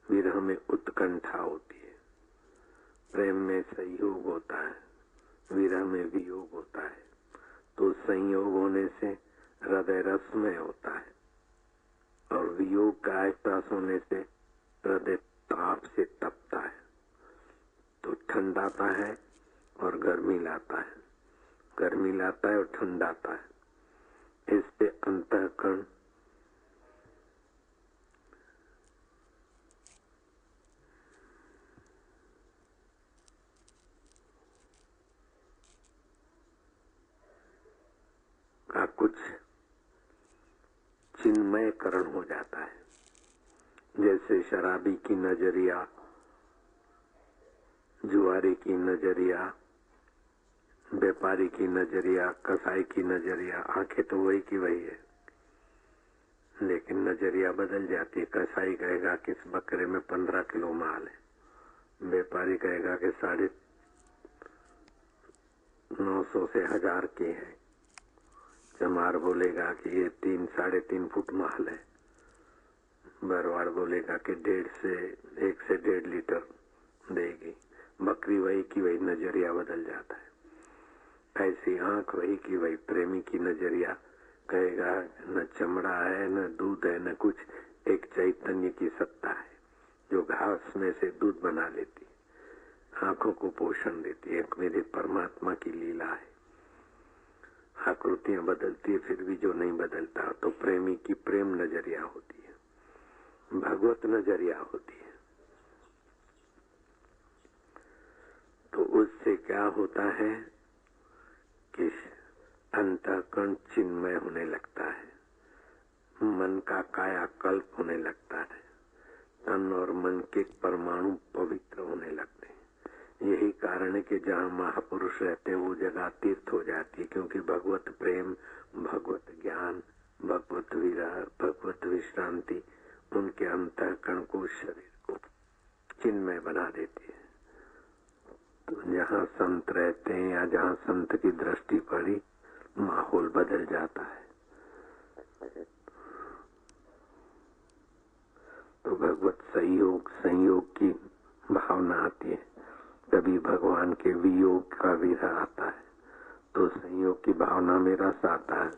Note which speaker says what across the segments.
Speaker 1: विरह में उत्कंठा होती है, प्रेम में संयोग होता है, विरह में वियोग होता है। तो संयोग होने से हृदय रसमय होता है और वियोग का एहसास होने से हृदय ताप से तपता है। तो ठंडाता है और गर्मी लाता है, गर्मी लाता है और ठंडाता है। इससे अंतःकरण का कुछ चिन्मयकरण हो जाता है। जैसे शराबी की नजरिया, जुआरी की नजरिया, व्यापारी की नजरिया, कसाई की नजरिया, आंखें तो वही की वही है, लेकिन नजरिया बदल जाती है। कसाई कहेगा कि इस बकरे में 15 किलो माल है, व्यापारी कहेगा कि 950 से 1000 की है, चमार बोलेगा कि ये 3-3.5 फुट माल है, बरवाड़ बोलेगा कि 1 से 1.5 लीटर देगी। बकरी वही की वही, नजरिया बदल जाता है। ऐसी आंख वही की वही, प्रेमी की नजरिया कहेगा न चमड़ा है न दूध है न कुछ, एक चैतन्य की सत्ता है जो घास में से दूध बना लेती है, आंखों को पोषण देती है। मेरे परमात्मा की लीला है, आकृतियां बदलती है फिर भी जो नहीं बदलता, तो प्रेमी की प्रेम नजरिया होती है, भगवत नजरिया होती है। तो उससे क्या होता है कि अंतःकरण चिन्मय होने लगता है, मन का कायाकल्प होने लगता है, तन और मन के परमाणु पवित्र होने लगते हैं। यही कारण है कि जहाँ महापुरुष रहते हैं वो जगह तीर्थ हो जाती है, क्योंकि भगवत प्रेम, भगवत ज्ञान, भगवत विरह, भगवत विश्रांति उनके अंतःकरण को, शरीर को चिन्मय बना देती है। तो जहाँ संत रहते हैं या जहाँ संत की दृष्टि पड़ी, माहौल बदल जाता है। तो भगवत संयोग की भावना आती है। कभी भगवान के वियोग का विरह आता है तो संयोग की भावना में रस आता है,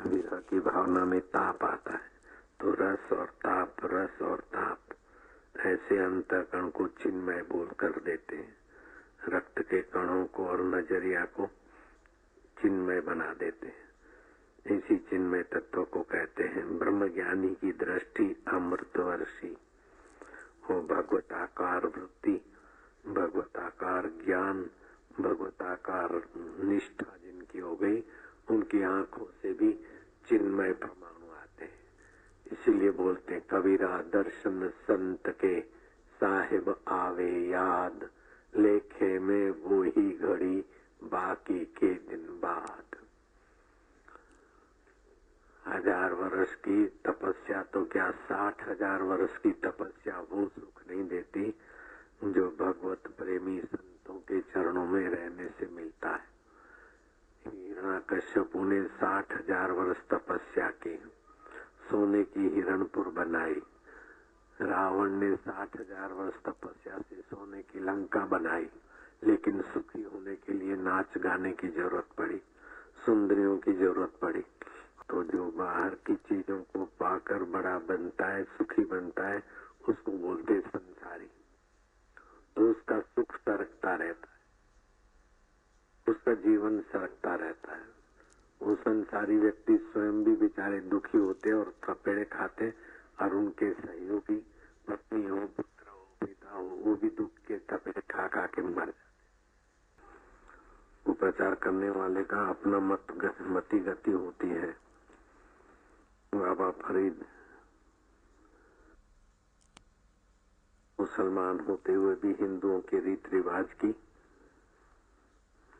Speaker 1: विरह की भावना में ताप आता है। तो रस और ताप, रस और ताप ऐसे अंतःकरण को चिन्मय बोल कर देते हैं। रक्त के कणों को और नजरिया को चिन्मय बना देते हैं। इसी चिन्मय तत्व को कहते हैं ब्रह्मज्ञानी की दृष्टि अमृतवर्षी हो। भगवताकार वृत्ति, भगवताकार ज्ञान, भगवताकार निष्ठा जिनकी हो गई, उनकी आंखों से भी चिन्मय परमाणु आते हैं। इसीलिए बोलते हैं कबीरा दर्शन संत के साहिब आवे याद, लेखे में वो ही घड़ी बाकी के दिन बाद। 1000 वर्ष की तपस्या तो क्या, 60,000 वर्ष की तपस्या वो सुख नहीं देती जो भगवत प्रेमी संतों के चरणों में रहने से मिलता है। हिरण्याकश्यपु ने 60,000 वर्ष तपस्या की, सोने की हिरणपुर बनाई। रावण ने 60,000 वर्ष तपस्या से सोने की लंका बनाई, लेकिन सुखी होने के लिए नाच गाने की जरूरत पड़ी, सुंदरियों की जरूरत पड़ी। तो जो बाहर की चीजों को पाकर बड़ा बनता है, सुखी बनता है, उसको बोलते संसारी। तो उसका सुख सरकता रहता है, उसका जीवन सरकता रहता है। वो संसारी व्यक्ति स्वयं भी बेचारे दुखी होते और थपेड़े खाते, और उनके सहयोगी पत्नी हो, पुत्र हो, पिता हो, वो भी दुख के थपेड़े खा खा के मर जाते। वो प्रचार करने वाले का अपना मति गति होती है। बाबा फरीद मुसलमान होते हुए भी हिंदुओं के रीत रिवाज की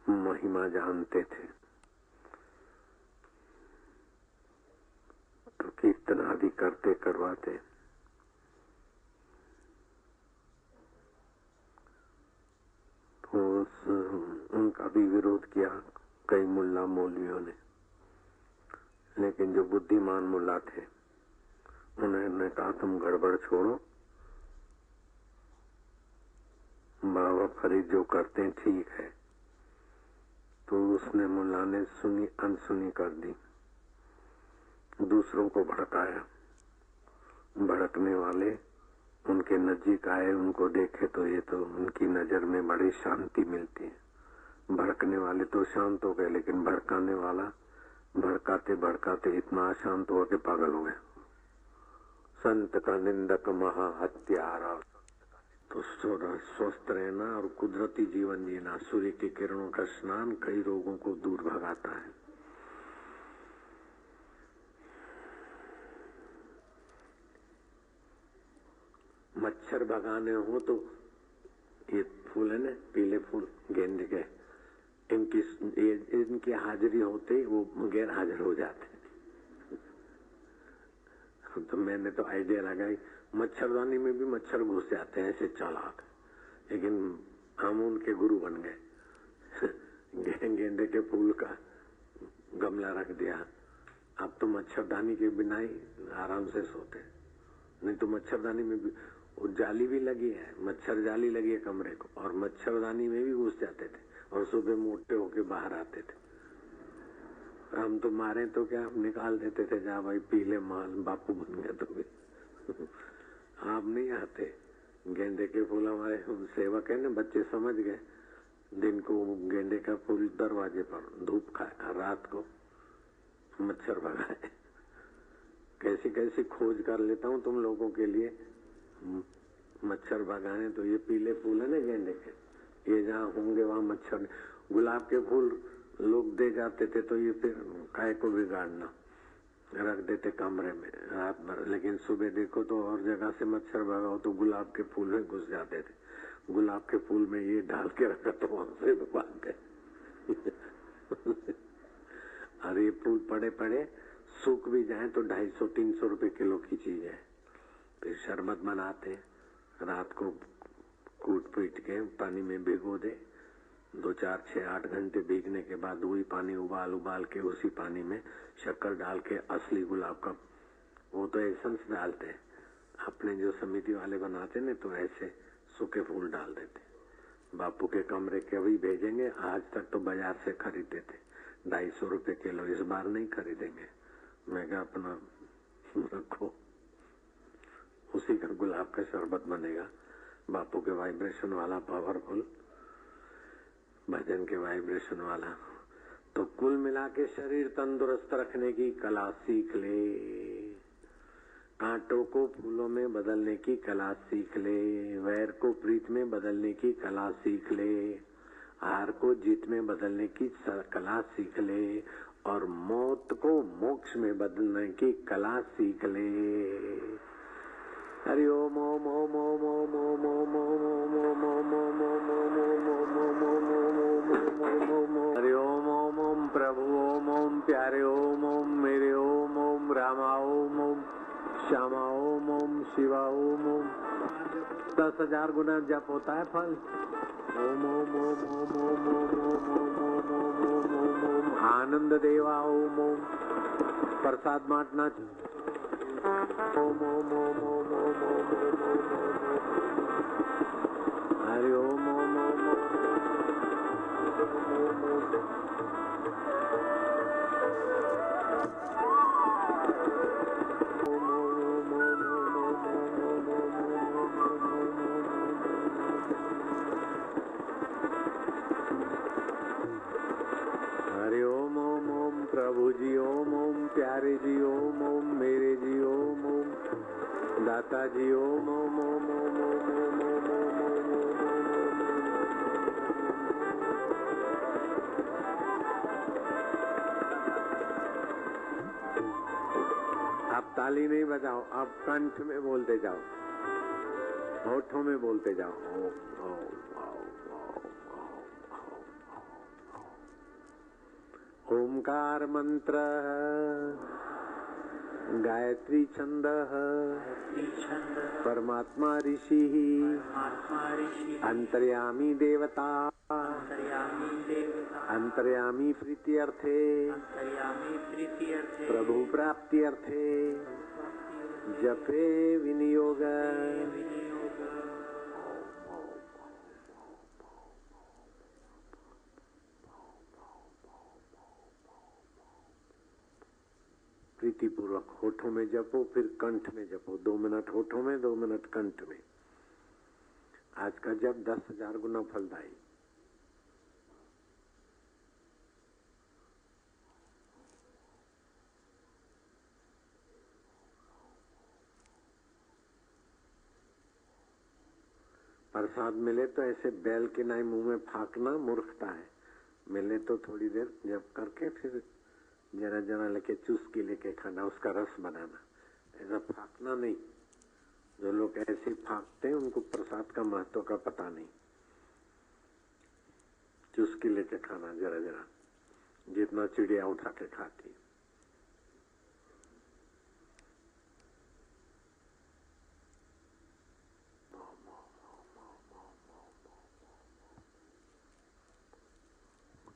Speaker 1: महिमा जानते थे, तो कीर्तन आदि करते करवाते। तो उनका भी विरोध किया कई मुल्ला मौलवियों ने, लेकिन जो बुद्धिमान मुल्ला थे उन्होंने कहा तुम गड़बड़ छोड़ो, बाबा फरीद जो करते हैं ठीक है, तो उसने मुल्ला ने सुनी अनसुनी कर दी, दूसरों को भड़काया। भड़कने वाले उनके नजीक आए, उनको देखे तो ये तो उनकी नजर में बड़ी शांति मिलती है। भड़कने वाले तो शांत हो गए, लेकिन भड़काने वाला भड़काते भड़काते इतना अशांत हुआ कि पागल हो गया। संत का निंदक महा हत्यारा। तो स्वस्थ रहना और कुदरती जीवन जीना, सूर्य की किरणों का स्नान कई रोगों को दूर भगाता है। मच्छर भगाने हो तो ये फूल है ना, पीले फूल गेंदे के, इनकी हाजिरी होते वो गैर हाजिर हो जाते। तो मैंने तो आइडिया लगाई, मच्छरदानी में भी मच्छर घुस जाते हैं ऐसे चालाक, लेकिन हम उनके गुरु बन गए। गेंदे के फूल का गमला रख दिया, अब तो मच्छरदानी के बिना ही आराम से सोते। नहीं तो मच्छरदानी में भी वो जाली भी लगी है, मच्छर जाली लगी है कमरे को, और मच्छरदानी में भी घुस जाते थे और सुबह मोटे होके बाहर आते थे। हम तो मारे तो क्या, निकाल देते थे, जा भाई पीले माल, बापू बन गया तो भी। आप नहीं आते। गेंदे के फूल हमारे सेवक है ना, बच्चे समझ गए, दिन को गेंदे का फूल दरवाजे पर धूप खाए, रात को मच्छर भगाए। कैसी कैसी खोज कर लेता हूँ तुम लोगों के लिए। मच्छर भगाने तो ये पीले फूल है ना गेंदे के, ये जहाँ होंगे वहाँ मच्छर। गुलाब के फूल लोग दे जाते थे, तो ये फिर काय को बिगाड़ना, रख देते कमरे में रात भर, लेकिन सुबह देखो तो और जगह से मच्छर भगाओ तो गुलाब के फूल में घुस जाते थे। गुलाब के फूल में ये डाल के रखा तो वहां से भाग गए। और ये फूल पड़े पड़े सूख भी जाए तो 250-300 रुपए किलो की चीज है। फिर शरबत बनाते, रात को कूट पीट के पानी में भिगो दे, 2, 4, 6, 8 घंटे भीगने के बाद वही पानी उबाल के उसी पानी में शक्कर डाल के असली गुलाब का, वो तो एसेंस डालते हैं, अपने जो समिति वाले बनाते ने तो ऐसे सूखे फूल डाल देते। बापू के कमरे के अभी भेजेंगे, आज तक तो बाजार से खरीदते थे 250 रुपए किलो, इस बार नहीं खरीदेंगे। मैं क्या अपना रखो, उसी का गुलाब का शरबत बनेगा, बापू के वाइब्रेशन वाला, पावरफुल भजन के वाइब्रेशन वाला। तो कुल मिला के शरीर तंदुरुस्त रखने की कला सीख ले, कांटों को फूलों में बदलने की कला सीख ले, वैर को प्रीत में बदलने की कला सीख ले, हार को जीत में बदलने की कला सीख ले, और मौत को मोक्ष में बदलने की कला सीख ले। हरि ओम ओम ओम ओम ओम ओम ओम ओम ओम ओम ओम ओम ओम। हरि ओम ओम ओम प्रभु ओम ओम प्यारे ओम ओम मेरे ओम ओम रामा ओम ओम श्यामा ओम ओम शिवा ओम ओम। 10,000 गुना जप होता है फल। ओम ओम ओम ओम ओम ओम ओम ओम ओम ओम ओम ओम। आनंद देवा ओम ओम। प्रसाद बांटना। ओम ओम ओम ओम ओम ओम ओम हरि ओम ओम ओम हरि ओम ओम ओम प्रभु जी ओम ओम प्यारे जी ओम ओम मेरे जी ओम ओम दाता जी ओम ओम ओम ओम ओम ओम ओम ओम ओम। आप ताली नहीं बजाओ, आप कंठ में बोलते जाओ, होठों में बोलते जाओ। ओम ओमकार मंत्र, गायत्री छंद, परमात्मा ऋषि, अंतर्यामी देवता, अंतर्यामी प्रीति अर्थे, प्रभु प्राप्ति अर्थे, जपे विनियोग। होठों में जपो, फिर कंठ में जपो। 2 मिनट होठों में, 2 मिनट कंठ में। आज का जप 10,000 गुना फलदायी। प्रसाद मिले तो ऐसे बैल के नाई मुंह में फाकना मूर्खता है। मिले तो थोड़ी देर जप करके फिर जरा जरा लेके चुस्की लेके खाना, उसका रस बनाना, ऐसा फाकना नहीं। जो लोग ऐसे फाकते हैं उनको प्रसाद का महत्व का पता नहीं। चुस्की लेके खाना जरा जरा, जितना चिड़िया उठा के खाती।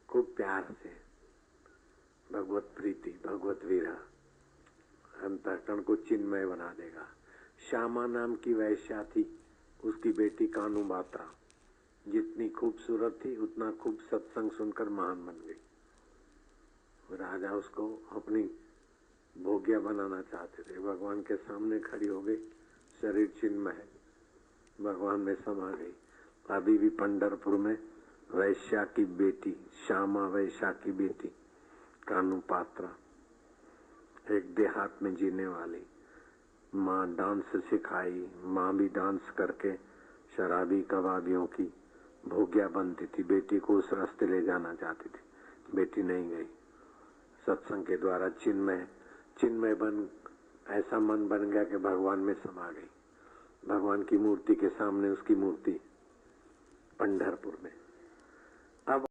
Speaker 1: खूब प्यार से भगवत प्रीति, भगवत वीरा अंतःकरण को चिन्मय बना देगा। श्यामा नाम की वैश्या थी, उसकी बेटी कानू बात्रा जितनी खूबसूरत थी उतना खूब सत्संग सुनकर महान बन गई। राजा उसको अपनी भोग्या बनाना चाहते थे। भगवान के सामने खड़ी हो गई, शरीर चिन्मय भगवान में समा गई। अभी भी पंढरपुर में वैश्या की बेटी, श्यामा वैश्या की बेटी कानू पात्रा, एक देहात में जीने वाली माँ, डांस सिखाई। माँ भी डांस करके शराबी कबाबियों की भोग्या बनती थी। बेटी को उस रास्ते ले जाना चाहती थी, बेटी नहीं गई। सत्संग के द्वारा चिन्मय बन, ऐसा मन बन गया कि भगवान में समा गई। भगवान की मूर्ति के सामने उसकी मूर्ति पंढरपुर में